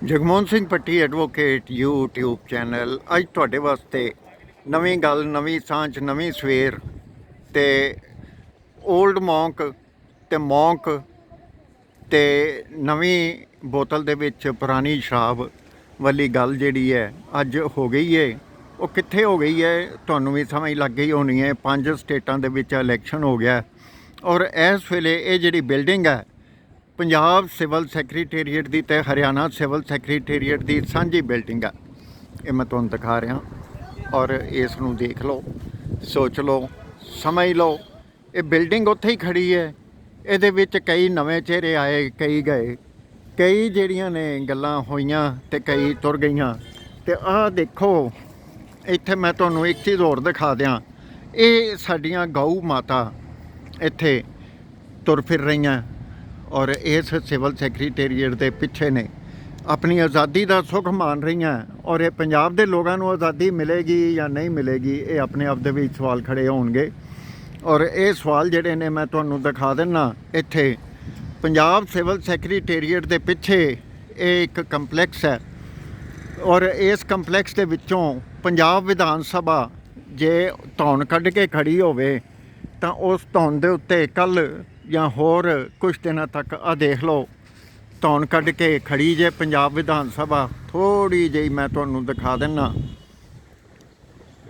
ਜਗਮੋਹਨ ਸਿੰਘ ਪੱਟੀ advocate YouTube channel ਅੱਜ ਤੁਹਾਡੇ ਵਾਸਤੇ ਨਵੀਂ ਗੱਲ, ਨਵੀਂ ਸਾਂਝ, ਨਵੀਂ ਸਵੇਰ ਤੇ 올ਡ ਮੌਂਕ ਤੇ ਮੌਂਕ ਤੇ ਨਵੀਂ ਬੋਤਲ ਦੇ ਵਿੱਚ ਪੁਰਾਣੀ ਸ਼ਰਾਬ ਵਾਲੀ ਗੱਲ ਜਿਹੜੀ ਹੈ ਅੱਜ ਹੋ ਗਈ ਹੈ। ਉਹ ਕਿੱਥੇ ਹੋ ਗਈ ਹੈ ਤੁਹਾਨੂੰ ਵੀ ਸਮਝ ਲੱਗ ਗਈ ਹੋਣੀ ਹੈ। 5 ਸਟੇਟਾਂ ਦੇ ਵਿੱਚ ਇਲੈਕਸ਼ਨ ਹੋ ਗਿਆ ਔਰ ਇਸ ਵੇਲੇ ਇਹ ਜਿਹੜੀ ਬਿਲਡਿੰਗ ਹੈ ਪੰਜਾਬ ਸਿਵਲ ਸੈਕਟਰੀਏਟ ਦੀ ਤੇ ਹਰਿਆਣਾ ਸਿਵਲ ਸੈਕਟਰੀਏਟ ਦੀ ਸਾਂਝੀ ਬਿਲਡਿੰਗ ਆ। ਇਹ ਮੈਂ ਤੁਹਾਨੂੰ ਦਿਖਾ ਰਿਹਾ ਔਰ ਇਸ ਨੂੰ ਦੇਖ ਲਓ, ਸੋਚ ਲਓ, ਸਮਝ ਲਓ। ਇਹ ਬਿਲਡਿੰਗ ਉੱਥੇ ਹੀ ਖੜੀ ਹੈ। ਇਹਦੇ ਵਿੱਚ ਕਈ ਨਵੇਂ ਚਿਹਰੇ ਆਏ, ਕਈ ਗਏ, ਕਈ ਜਿਹੜੀਆਂ ਨੇ ਗੱਲਾਂ ਹੋਈਆਂ ਤੇ ਕਈ ਤੁਰ ਗਈਆਂ। ਤੇ ਆਹ ਦੇਖੋ, ਇੱਥੇ ਮੈਂ ਤੁਹਾਨੂੰ ਇੱਕ ਚੀਜ਼ ਹੋਰ ਦਿਖਾ ਦਿਆਂ। ਇਹ ਸਾਡੀਆਂ ਗਊ ਮਾਤਾ ਇੱਥੇ ਤੁਰ ਫਿਰ ਰਹੀਆਂ ਔਰ ਇਸ ਸਿਵਲ ਸੈਕਟਰੀਏਟ ਦੇ ਪਿੱਛੇ ਨੇ, ਆਪਣੀ ਆਜ਼ਾਦੀ ਦਾ ਸੁੱਖ ਮਾਣ ਰਹੀਆਂ। ਔਰ ਇਹ ਪੰਜਾਬ ਦੇ ਲੋਕਾਂ ਨੂੰ ਆਜ਼ਾਦੀ ਮਿਲੇਗੀ ਜਾਂ ਨਹੀਂ ਮਿਲੇਗੀ, ਇਹ ਆਪਣੇ ਆਪ ਦੇ ਵਿੱਚ ਸਵਾਲ ਖੜੇ ਹੋਣਗੇ। ਔਰ ਇਹ ਸਵਾਲ ਜਿਹੜੇ ਨੇ ਮੈਂ ਤੁਹਾਨੂੰ ਦਿਖਾ ਦਿੰਦਾ। ਇੱਥੇ ਪੰਜਾਬ ਸਿਵਲ ਸੈਕਟਰੀਏਟ ਦੇ ਪਿੱਛੇ ਇਹ ਇੱਕ ਕੰਪਲੈਕਸ ਹੈ ਔਰ ਇਸ ਕੰਪਲੈਕਸ ਦੇ ਵਿੱਚੋਂ ਪੰਜਾਬ ਵਿਧਾਨ ਸਭਾ ਜੇ ਧੌਣ ਕੱਢ ਕੇ ਖੜੀ ਹੋਵੇ ਤਾਂ ਉਸ ਧੌਣ ਦੇ ਉੱਤੇ ਕੱਲ੍ਹ ਜਾਂ ਹੋਰ ਕੁਛ ਦਿਨਾਂ ਤੱਕ ਆਹ ਦੇਖ ਲਓ, ਧੌਣ ਕੱਢ ਕੇ ਖੜੀ ਜੇ ਪੰਜਾਬ ਵਿਧਾਨ ਸਭਾ। ਥੋੜ੍ਹੀ ਜਿਹੀ ਮੈਂ ਤੁਹਾਨੂੰ ਦਿਖਾ ਦਿੰਦਾ,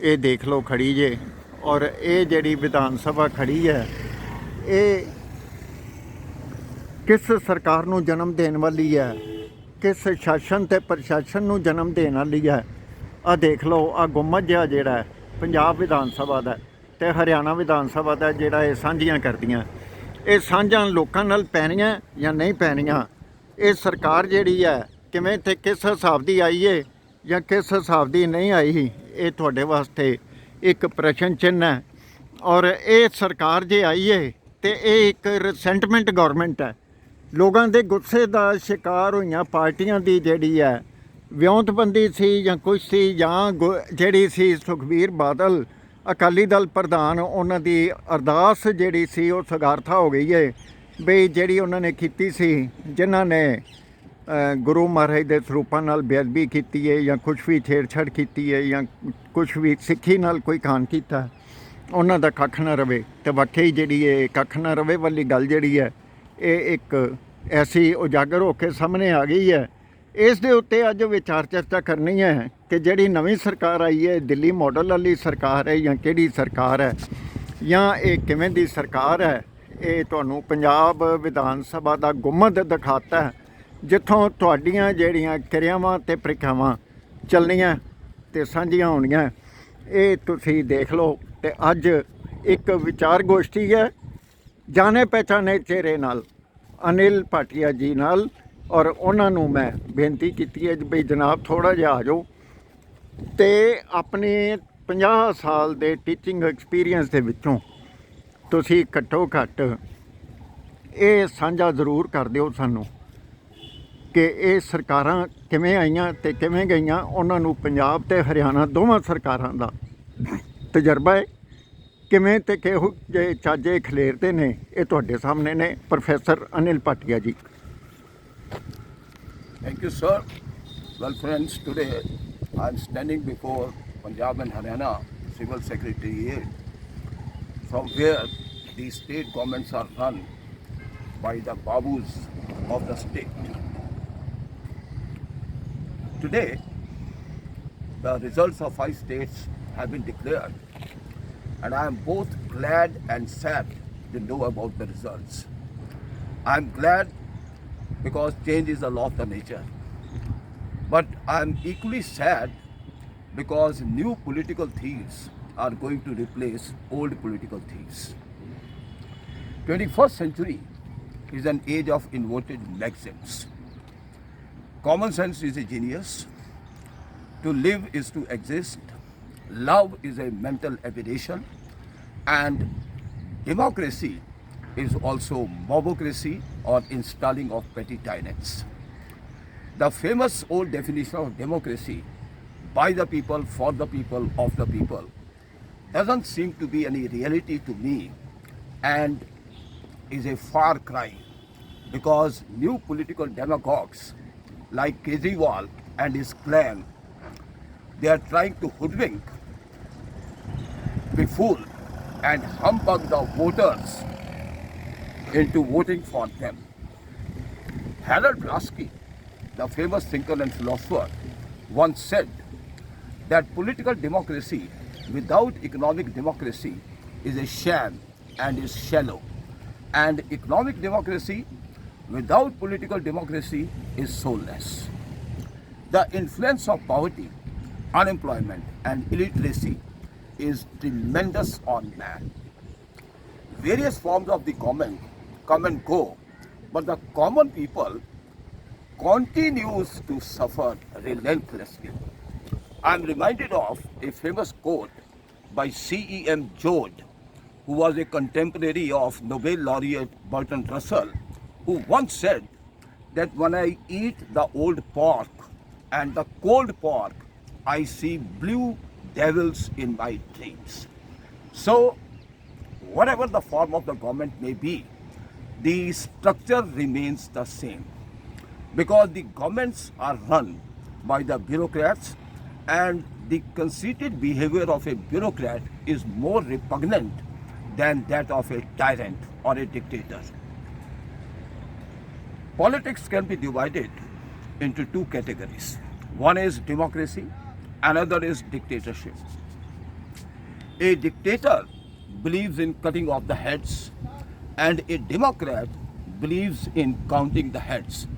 ਇਹ ਦੇਖ ਲਓ ਖੜੀ ਜੇ। ਔਰ ਇਹ ਜਿਹੜੀ ਵਿਧਾਨ ਸਭਾ ਖੜੀ ਹੈ, ਇਹ ਕਿਸ ਸਰਕਾਰ ਨੂੰ ਜਨਮ ਦੇਣ ਵਾਲੀ ਹੈ, ਕਿਸ ਸ਼ਾਸਨ ਤੇ ਪ੍ਰਸ਼ਾਸਨ ਨੂੰ ਜਨਮ ਦੇਣ ਵਾਲੀ ਹੈ। ਆਹ ਦੇਖ ਲਓ, ਆਹ ਗੁੰਮਜ ਜਿਹਾ ਜਿਹੜਾ ਪੰਜਾਬ ਵਿਧਾਨ ਸਭਾ ਦਾ ਤੇ ਹਰਿਆਣਾ ਵਿਧਾਨ ਸਭਾ ਦਾ ਜਿਹੜਾ ਇਹ ਸਾਂਝੀਆਂ ਕਰਦੀਆਂ, ਇਹ ਸਾਂਝਾਂ ਲੋਕਾਂ ਨਾਲ ਪੈਣੀਆਂ ਜਾਂ ਨਹੀਂ ਪੈਣੀਆਂ। ਇਹ ਸਰਕਾਰ ਜਿਹੜੀ ਹੈ ਕਿਵੇਂ ਤੇ ਕਿਸ ਹਿਸਾਬ ਦੀ ਆਈ ਹੈ ਜਾਂ ਕਿਸ ਹਿਸਾਬ ਦੀ ਨਹੀਂ ਆਈ, ਇਹ ਤੁਹਾਡੇ ਵਾਸਤੇ ਇੱਕ ਪ੍ਰਸ਼ਨ ਚਿੰਨ੍ਹ ਹੈ। ਔਰ ਇਹ ਸਰਕਾਰ ਜੇ ਆਈ ਹੈ ਤੇ ਇਹ ਇੱਕ ਰਿਸੈਂਟਮੈਂਟ ਗੌਰਮੈਂਟ ਹੈ। ਲੋਕਾਂ ਦੇ ਗੁੱਸੇ ਦਾ ਸ਼ਿਕਾਰ ਹੋਈਆਂ ਪਾਰਟੀਆਂ ਦੀ ਜਿਹੜੀ ਹੈ ਵਿਉਂਤਬੰਦੀ ਸੀ ਜਾਂ ਕੁਛ ਸੀ, ਜਾਂ ਜਿਹੜੀ ਸੀ ਸੁਖਬੀਰ ਬਾਦਲ ਅਕਾਲੀ ਦਲ ਪ੍ਰਧਾਨ, ਉਹਨਾਂ ਦੀ ਅਰਦਾਸ ਜਿਹੜੀ ਸੀ ਉਹ ਸਗਾਰਥਾ ਹੋ ਗਈ ਹੈ। ਬਈ ਜਿਹੜੀ ਉਹਨਾਂ ਨੇ ਕੀਤੀ ਸੀ, ਜਿਨ੍ਹਾਂ ਨੇ ਗੁਰੂ ਮਹਾਰਾਜ ਦੇ ਸਰੂਪਾਂ ਨਾਲ ਬੇਅਦਬੀ ਕੀਤੀ ਹੈ ਜਾਂ ਕੁਛ ਵੀ ਛੇੜਛਾੜ ਕੀਤੀ ਹੈ ਜਾਂ ਕੁਛ ਵੀ ਸਿੱਖੀ ਨਾਲ ਕੋਈ ਕਾਂਡ ਕੀਤਾ, ਉਹਨਾਂ ਦਾ ਕੱਖ ਨਾ ਰਵੇ। ਤੇ ਵਾਕਈ ਜਿਹੜੀ ਇਹ ਕੱਖ ਨਾ ਰਵੇ ਵਾਲੀ ਗੱਲ ਜਿਹੜੀ ਹੈ, ਇਹ ਇੱਕ ਐਸੀ ਉਜਾਗਰ ਹੋ ਕੇ ਸਾਹਮਣੇ ਆ ਗਈ ਹੈ। ਇਸ ਦੇ ਉੱਤੇ ਅੱਜ ਵਿਚਾਰ ਚਰਚਾ ਕਰਨੀ ਹੈ ਕਿ ਜਿਹੜੀ ਨਵੀਂ ਸਰਕਾਰ ਆਈ ਹੈ, ਦਿੱਲੀ ਮਾਡਲ ਵਾਲੀ ਸਰਕਾਰ ਹੈ ਜਾਂ ਕਿਹੜੀ ਸਰਕਾਰ ਹੈ, ਜਾਂ ਇਹ ਕਿਵੇਂ ਦੀ ਸਰਕਾਰ ਹੈ। ਇਹ ਤੁਹਾਨੂੰ ਪੰਜਾਬ ਵਿਧਾਨ ਸਭਾ ਦਾ ਗੁੰਮਦ ਦਿਖਾਤਾ ਹੈ, ਜਿੱਥੋਂ ਤੁਹਾਡੀਆਂ ਜਿਹੜੀਆਂ ਕਿਰਿਆਵਾਂ ਤੇ ਪ੍ਰੀਖਿਆਵਾਂ ਚੱਲਣੀਆਂ ਤੇ ਸਾਂਝੀਆਂ ਹੋਣੀਆਂ, ਇਹ ਤੁਸੀਂ ਦੇਖ ਲਓ। ਤੇ ਅੱਜ ਇੱਕ ਵਿਚਾਰ ਗੋਸ਼ਟੀ ਹੈ ਜਾਣੇ ਪਹਿਚਾਣੇ ਚਿਹਰੇ ਨਾਲ, ਅਨਿਲ ਭਾਟੀਆ ਜੀ ਨਾਲ। ਔਰ ਉਹਨਾਂ ਨੂੰ ਮੈਂ ਬੇਨਤੀ ਕੀਤੀ ਹੈ ਬਈ ਜਨਾਬ ਥੋੜ੍ਹਾ ਜਿਹਾ ਆ ਜਾਓ ਤੇ ਆਪਣੇ 50 ਸਾਲ ਦੇ ਟੀਚਿੰਗ ਐਕਸਪੀਰੀਅੰਸ ਦੇ ਵਿੱਚੋਂ ਤੁਸੀਂ ਘੱਟੋ ਘੱਟ ਇਹ ਸਾਂਝਾ ਜ਼ਰੂਰ ਕਰ ਦਿਓ ਸਾਨੂੰ ਕਿ ਇਹ ਸਰਕਾਰਾਂ ਕਿਵੇਂ ਆਈਆਂ ਤੇ ਕਿਵੇਂ ਗਈਆਂ। ਉਹਨਾਂ ਨੂੰ ਪੰਜਾਬ ਤੇ ਹਰਿਆਣਾ ਦੋਵਾਂ ਸਰਕਾਰਾਂ ਦਾ ਤਜਰਬਾ ਹੈ, ਕਿਵੇਂ ਤੇ ਕਿਹੋ ਜਿਹੇ ਚਾਜੇ ਖਲੇਰਦੇ ਨੇ, ਇਹ ਤੁਹਾਡੇ ਸਾਹਮਣੇ ਨੇ। ਪ੍ਰੋਫੈਸਰ ਅਨਿਲ ਭਾਟੀਆ ਜੀ। Thank you, sir. Well, friends, today I am standing before Punjab and Haryana Civil Secretariat, from where the state governments are run by the babus of the state. Today, the results of 5 states have been declared, and I am both glad and sad to know about the results. I am glad because change is a law of the nature. But I am equally sad because new political thieves are going to replace old political thieves. 21st century is an age of inverted maxims. Common sense is a genius. To live is to exist. Love is a mental aberration. And democracy is also mobocracy or installing of petty tyrants. The famous old definition of democracy, by the people, for the people, of the people, doesn't seem to be any reality to me and is a far cry, because new political demagogues like Kejriwal and his clan, they are trying to hoodwink, befool, and humbug the voters into voting for them. Harold Lasky, the famous thinker and philosopher, once said that political democracy without economic democracy is a sham and is shallow. And economic democracy without political democracy is soulless. The influence of poverty, unemployment, and illiteracy is tremendous on man. Various forms of the government come and go, but the common people continues to suffer relentlessly. I am reminded of a famous quote by C.E.M. Joad, who was a contemporary of Nobel laureate Bertrand Russell, who once said that when I eat the old pork and the cold pork, I see blue devils in my dreams. So, whatever the form of the government may be, the structure remains the same, because the governments are run by the bureaucrats, and the conceited behavior of a bureaucrat is more repugnant than that of a tyrant or a dictator. Politics can be divided into two categories. One is democracy, another is dictatorship. A dictator believes in cutting off the heads, and a democrat believes in counting the heads,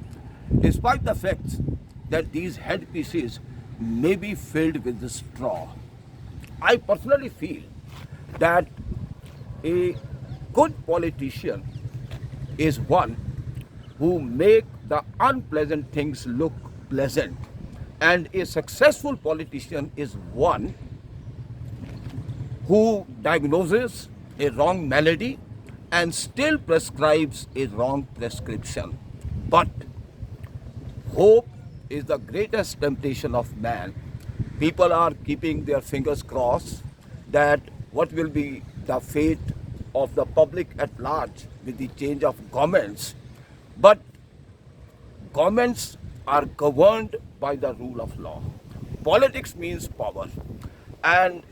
despite the fact that these headpieces may be filled with the straw. I personally feel that a good politician is one who make the unpleasant things look pleasant, and a successful politician is one who diagnoses a wrong malady and still prescribes a wrong prescription. But hope is the greatest temptation of man. People are keeping their fingers crossed that what will be the fate of the public at large with the change of governments. But governments are governed by the rule of law. Politics means power, and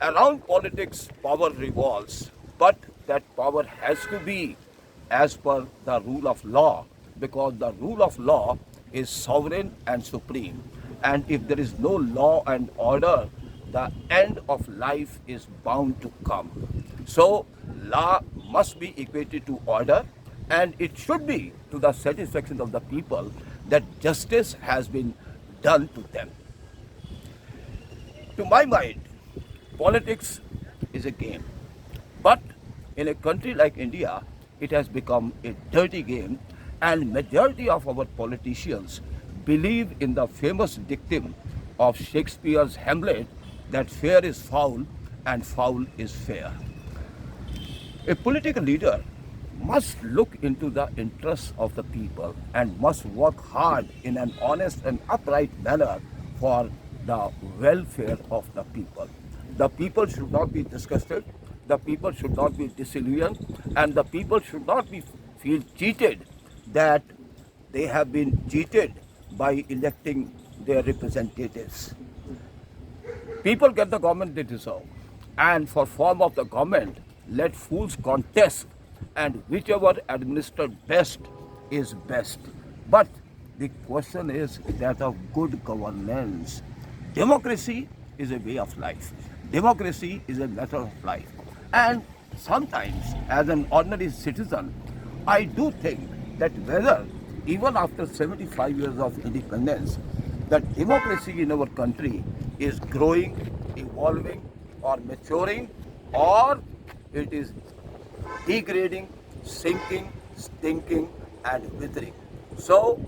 around politics power revolves, but that power has to be as per the rule of law, because the rule of law is sovereign and supreme. And if there is no law and order, the end of life is bound to come. So law must be equated to order, and it should be to the satisfaction of the people that justice has been done to them. To my mind, politics is a game, but in a country like India, it has become a dirty game, and majority of our politicians believe in the famous dictum of Shakespeare's Hamlet that fair is foul and foul is fair. A political leader must look into the interests of the people and must work hard in an honest and upright manner for the welfare of the people. The people should not be disgusted, the people should not be disillusioned, and the people should not feel cheated that they have been cheated by electing their representatives. People get the government they deserve, and for form of the government, let fools contest, and whichever administered best is best. But the question is that of good governance. Democracy is a way of life. Democracy is a matter of life. And sometimes, as an ordinary citizen, I do think that whether, even after 75 years of independence, the democracy in our country is growing, evolving, or maturing, or it is degrading, sinking, stinking, and withering. So,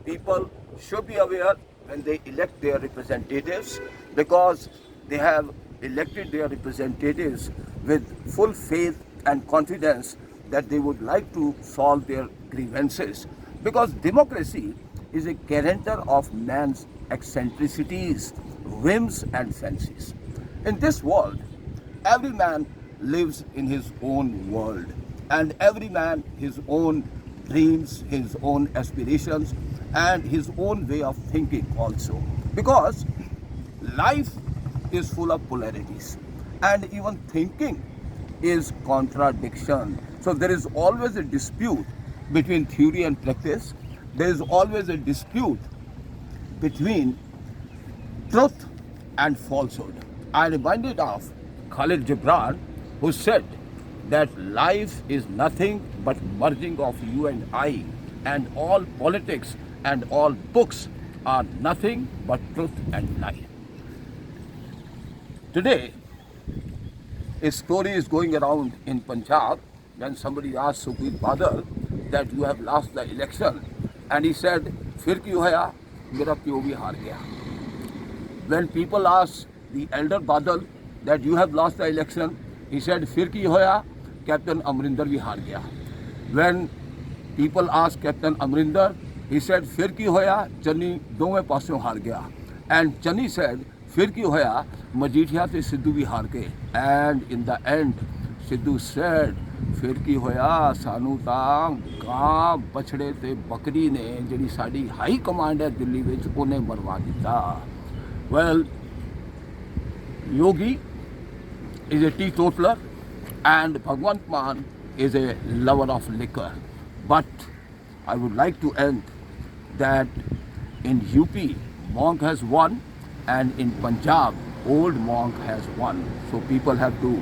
people should be aware when they elect their representatives, because they have elected their representatives with full faith and confidence that they would like to solve their grievances, because democracy is a guarantor of man's eccentricities, whims, and fancies. In this world, every man lives in his own world, and every man his own dreams, his own aspirations, and his own way of thinking also. Because life is full of polarities, and even thinking is contradiction. So there is always a dispute between theory and practice. There is always a dispute between truth and falsehood. I reminded of Khalid Gibran, who said that life is nothing but merging of you and I, and all politics and all books are nothing but truth and lie. Today, a story is going around in Punjab when somebody asked Sukhbir Badal that you have lost the election, and he said, "Fir kyun hoya? Mera pyo bhi haar gaya." When people asked the elder Badal that you have lost the election, he said, "Fir kyun hoya? Captain Amrinder bhi haar gaya." When people asked Captain Amrinder, he said, "Fir kyun hoya? Channi dove paasyon haar gaya." And Channi said, "Fir kyun hoya? Majithia te Sidhu bhi haar gaye." And in the end, Sidhu said, "फिर की होया सानू तां गां बछड़े ते बकरी ने जिहड़ी साडी हाई कमांड है दिल्ली विच उन्हें मरवा दिता." Well, Yogi is a teetotaler and Bhagwant Mann is a lover of liquor. But I would like to end that in UP, Monk has won, and in Punjab, old Monk has won. So people have to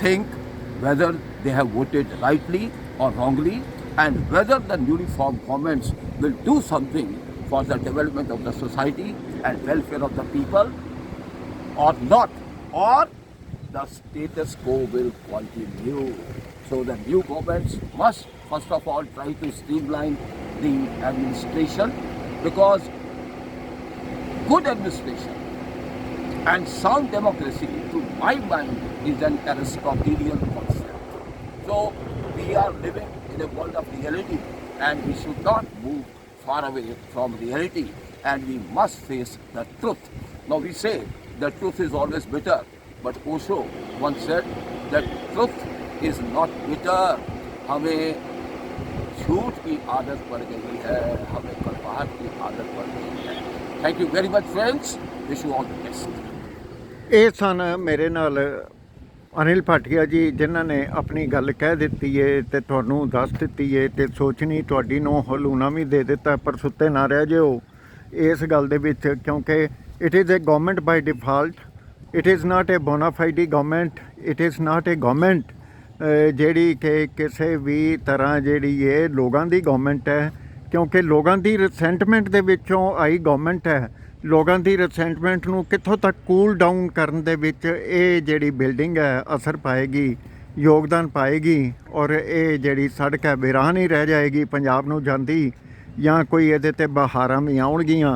think whether they have voted rightly or wrongly, and whether the newly formed governments will do something for the development of the society and welfare of the people or not, or the status quo will continue. So the new governments must first of all try to streamline the administration, because good administration and sound democracy, to my mind, is an Aristotelian concept. So we are living in a world of reality, and we should not move far away from reality, and we must face the truth. Now we say that truth is always bitter, but Osho once said that truth is not bitter. हमें झूठ की आदत पड़ गई है, हमें कड़वाहट की आदत पड़ गई है. Thank you very much, friends. Wish you all the best. ਇਹ ਸਨ ਮੇਰੇ ਨਾਲ ਅਨਿਲ ਭਾਟੀਆ ਜੀ, ਜਿਨ੍ਹਾਂ ਨੇ ਆਪਣੀ ਗੱਲ ਕਹਿ ਦਿੱਤੀ ਏ ਤੇ ਤੁਹਾਨੂੰ ਦੱਸ ਦਿੱਤੀ ਏ, ਤੇ ਸੋਚਣੀ ਤੁਹਾਡੀ ਨੂੰ ਹਲੂਣਾ ਵੀ ਦੇ ਦਿੱਤਾ, ਪਰ ਸੁੱਤੇ ਨਾ ਰਹਿ ਜਿਓ ਇਸ ਗੱਲ ਦੇ ਵਿੱਚ, ਕਿਉਂਕਿ it is a government by default, it is not a bonafide government, it is not a government ਜਿਹੜੀ ਕਿ ਕਿਸੇ ਵੀ ਤਰ੍ਹਾਂ ਜਿਹੜੀ ਇਹ ਲੋਕਾਂ ਦੀ ਗਵਰਨਮੈਂਟ ਹੈ, ਕਿਉਂਕਿ ਲੋਕਾਂ ਦੀ ਰਿਸੈਂਟਮੈਂਟ ਦੇ ਵਿੱਚੋਂ ਆਈ ਗਵਰਨਮੈਂਟ ਹੈ। ਲੋਕਾਂ ਦੀ ਰਿਸੈਂਟਮੈਂਟ ਨੂੰ ਕਿੱਥੋਂ ਤੱਕ ਕੂਲ ਡਾਊਨ ਕਰਨ ਦੇ ਵਿੱਚ ਇਹ ਜਿਹੜੀ ਬਿਲਡਿੰਗ ਹੈ ਅਸਰ ਪਾਏਗੀ, ਯੋਗਦਾਨ ਪਾਏਗੀ, ਔਰ ਇਹ ਜਿਹੜੀ ਸੜਕ ਹੈ ਵੀਰਾਨ ਹੀ ਰਹਿ ਜਾਏਗੀ ਪੰਜਾਬ ਨੂੰ ਜਾਂਦੀ, ਜਾਂ ਕੋਈ ਇਹਦੇ 'ਤੇ ਬਹਾਰਾਂ ਵੀ ਆਉਣਗੀਆਂ।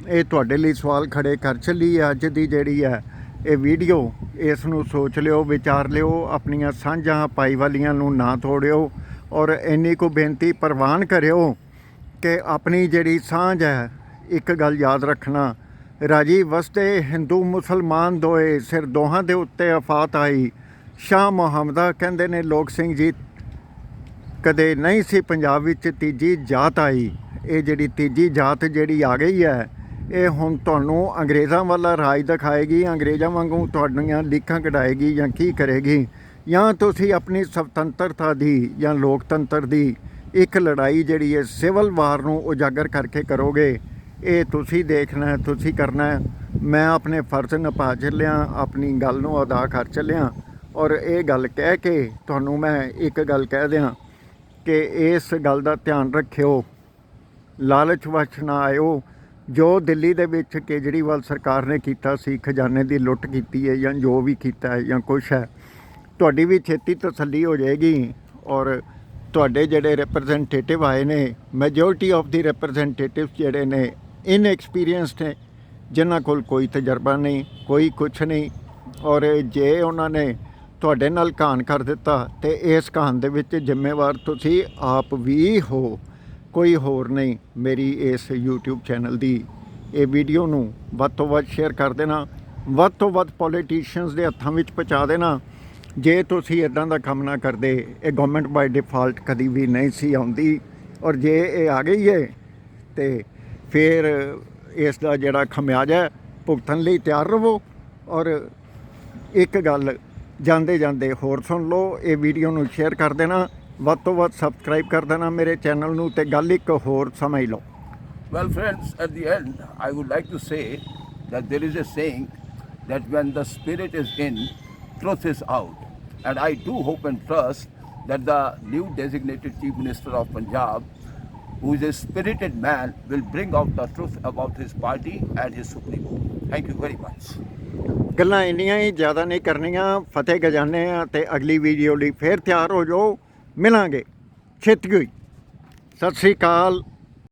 ਇਹ ਤੁਹਾਡੇ ਲਈ ਸਵਾਲ ਖੜੇ ਕਰ ਚੱਲੀ ਅੱਜ ਦੀ ਜਿਹੜੀ ਹੈ ਇਹ ਵੀਡੀਓ। ਇਸ ਨੂੰ ਸੋਚ ਲਿਓ, ਵਿਚਾਰ ਲਿਓ, ਆਪਣੀਆਂ ਸਾਂਝਾਂ ਪਾਈਵਾਲੀਆਂ ਨੂੰ ਨਾ ਤੋੜਿਓ, ਔਰ ਇੰਨੀ ਕੁ ਬੇਨਤੀ ਪ੍ਰਵਾਨ ਕਰਿਓ ਕਿ ਆਪਣੀ ਜਿਹੜੀ ਸਾਂਝ ਹੈ, ਇੱਕ ਗੱਲ ਯਾਦ ਰੱਖਣਾ, ਰਾਜੀ ਵਸਤੇ ਹਿੰਦੂ ਮੁਸਲਮਾਨ ਦੋਏ, ਸਿਰ ਦੋਹਾਂ ਦੇ ਉੱਤੇ ਆਫਤ ਆਈ। ਸ਼ਾਹ ਮੁਹੰਮਦਾ ਕਹਿੰਦੇ ਨੇ ਲੋਕ ਸਿੰਘ ਜੀ, ਕਦੇ ਨਹੀਂ ਸੀ ਪੰਜਾਬ ਵਿੱਚ ਤੀਜੀ ਜਾਤ ਆਈ। ਇਹ ਜਿਹੜੀ ਤੀਜੀ ਜਾਤ ਜਿਹੜੀ ਆ ਗਈ ਹੈ, ਇਹ ਹੁਣ ਤੁਹਾਨੂੰ ਅੰਗਰੇਜ਼ਾਂ ਵਾਲਾ ਰਾਜ ਦਿਖਾਏਗੀ, ਅੰਗਰੇਜ਼ਾਂ ਵਾਂਗੂ ਤੁਹਾਡੀਆਂ ਲੀਕਾਂ ਕਢਾਏਗੀ ਜਾਂ ਕੀ ਕਰੇਗੀ, ਜਾਂ ਤੁਸੀਂ ਆਪਣੀ ਸੁਤੰਤਰਤਾ ਦੀ ਜਾਂ ਲੋਕਤੰਤਰ ਦੀ ਇੱਕ ਲੜਾਈ ਜਿਹੜੀ ਹੈ ਸਿਵਲ ਵਾਰ ਨੂੰ ਉਜਾਗਰ ਕਰਕੇ ਕਰੋਗੇ। ਇਹ ਤੁਸੀਂ ਦੇਖਣਾ, ਤੁਸੀਂ ਕਰਨਾ। ਮੈਂ ਆਪਣੇ ਫਰਜ਼ ਨਿਭਾ ਚੱਲਿਆ, ਆਪਣੀ ਗੱਲ ਨੂੰ ਅਦਾ ਕਰ ਚੱਲਿਆ, ਔਰ ਇਹ ਗੱਲ ਕਹਿ ਕੇ ਤੁਹਾਨੂੰ ਮੈਂ ਇੱਕ ਗੱਲ ਕਹਿ ਦਿਆਂ ਕਿ ਇਸ ਗੱਲ ਦਾ ਧਿਆਨ ਰੱਖਿਓ, ਲਾਲਚ ਵਿੱਚ ਨਾ ਆਇਓ। ਜੋ ਦਿੱਲੀ ਦੇ ਵਿੱਚ ਕੇਜਰੀਵਾਲ ਸਰਕਾਰ ਨੇ ਕੀਤਾ ਸੀ, ਖਜ਼ਾਨੇ ਦੀ ਲੁੱਟ ਕੀਤੀ ਹੈ ਜਾਂ ਜੋ ਵੀ ਕੀਤਾ ਹੈ ਜਾਂ ਕੁਛ ਹੈ, ਤੁਹਾਡੀ ਵੀ ਛੇਤੀ ਤਸੱਲੀ ਹੋ ਜਾਏਗੀ। ਔਰ ਤੁਹਾਡੇ ਜਿਹੜੇ ਰਿਪਰੈਜ਼ੈਂਟੇਟਿਵ ਆਏ ਨੇ, ਮੈਜੋਰਟੀ ਆਫ ਦੀ ਰਿਪਰੈਜ਼ੈਂਟੇਟਿਵਸ ਜਿਹੜੇ ਨੇ ਇਨਐਕਸਪੀਰੀਅੰਸਡ ਨੇ, ਜਿਨ੍ਹਾਂ ਕੋਲ ਕੋਈ ਤਜਰਬਾ ਨਹੀਂ, ਕੋਈ ਕੁਛ ਨਹੀਂ, ਔਰ ਜੇ ਉਹਨਾਂ ਨੇ ਤੁਹਾਡੇ ਨਾਲ ਕਹਾਣ ਕਰ ਦਿੱਤਾ ਤੇ ਇਸ ਕਹਾਣ ਦੇ ਵਿੱਚ ਜ਼ਿੰਮੇਵਾਰ ਤੁਸੀਂ ਆਪ ਵੀ ਹੋ, ਕੋਈ ਹੋਰ ਨਹੀਂ। ਮੇਰੀ ਇਸ YouTube ਚੈਨਲ ਦੀ ਇਹ ਵੀਡੀਓ ਨੂੰ ਵੱਧ ਤੋਂ ਵੱਧ ਸ਼ੇਅਰ ਕਰ ਦੇਣਾ, ਵੱਧ ਤੋਂ ਵੱਧ ਪੋਲੀਟੀਸ਼ੀਅਨਸ ਦੇ ਹੱਥਾਂ ਵਿੱਚ ਪਹੁੰਚਾ ਦੇਣਾ। ਜੇ ਤੁਸੀਂ ਇੱਦਾਂ ਦਾ ਕੰਮ ਨਾ ਕਰਦੇ, ਇਹ ਗਵਰਨਮੈਂਟ ਬਾਈ ਡਿਫਾਲਟ ਕਦੀ ਵੀ ਨਹੀਂ ਸੀ ਆਉਂਦੀ। ਔਰ ਜੇ ਇਹ ਆ ਗਈ ਹੈ ਤੇ ਫਿਰ ਇਸ ਦਾ ਜਿਹੜਾ ਖਮਿਆਜਾ ਹੈ ਭੁਗਤਣ ਲਈ ਤਿਆਰ ਰਹੋ। ਔਰ ਇੱਕ ਗੱਲ ਜਾਂਦੇ ਜਾਂਦੇ ਹੋਰ ਸੁਣ ਲਓ, ਇਹ ਵੀਡੀਓ ਨੂੰ ਸ਼ੇਅਰ ਕਰ ਦੇਣਾ, ਵੱਧ ਤੋਂ ਵੱਧ ਸਬਸਕ੍ਰਾਈਬ ਕਰ ਦੇਣਾ ਮੇਰੇ ਚੈਨਲ ਨੂੰ, ਤੇ ਗੱਲ ਇੱਕ ਹੋਰ ਸਮਝ ਲਓ। Well, friends, at the end, I would like to say that there is a saying that when the spirit is in, truth is out. And I do hope and trust that the new designated Chief Minister of Punjab, who is a spirited man, will bring out the truth about his party and his Supremo. Thank you very much. ਗੱਲਾਂ ਇੰਨੀਆਂ ਹੀ ਜ਼ਿਆਦਾ ਨਹੀਂ ਕਰਨੀਆਂ। ਫਤਿਹ ਗਜਾਨੇ ਆ ਤੇ ਅਗਲੀ video ਲਈ ਫੇਰ ਤਿਆਰ ਹੋ ਜਾਓ। ਮਿਲਾਂਗੇ ਛੇਤੀ ਹੋਈ। ਸਤਿ ਸ੍ਰੀ ਅਕਾਲ।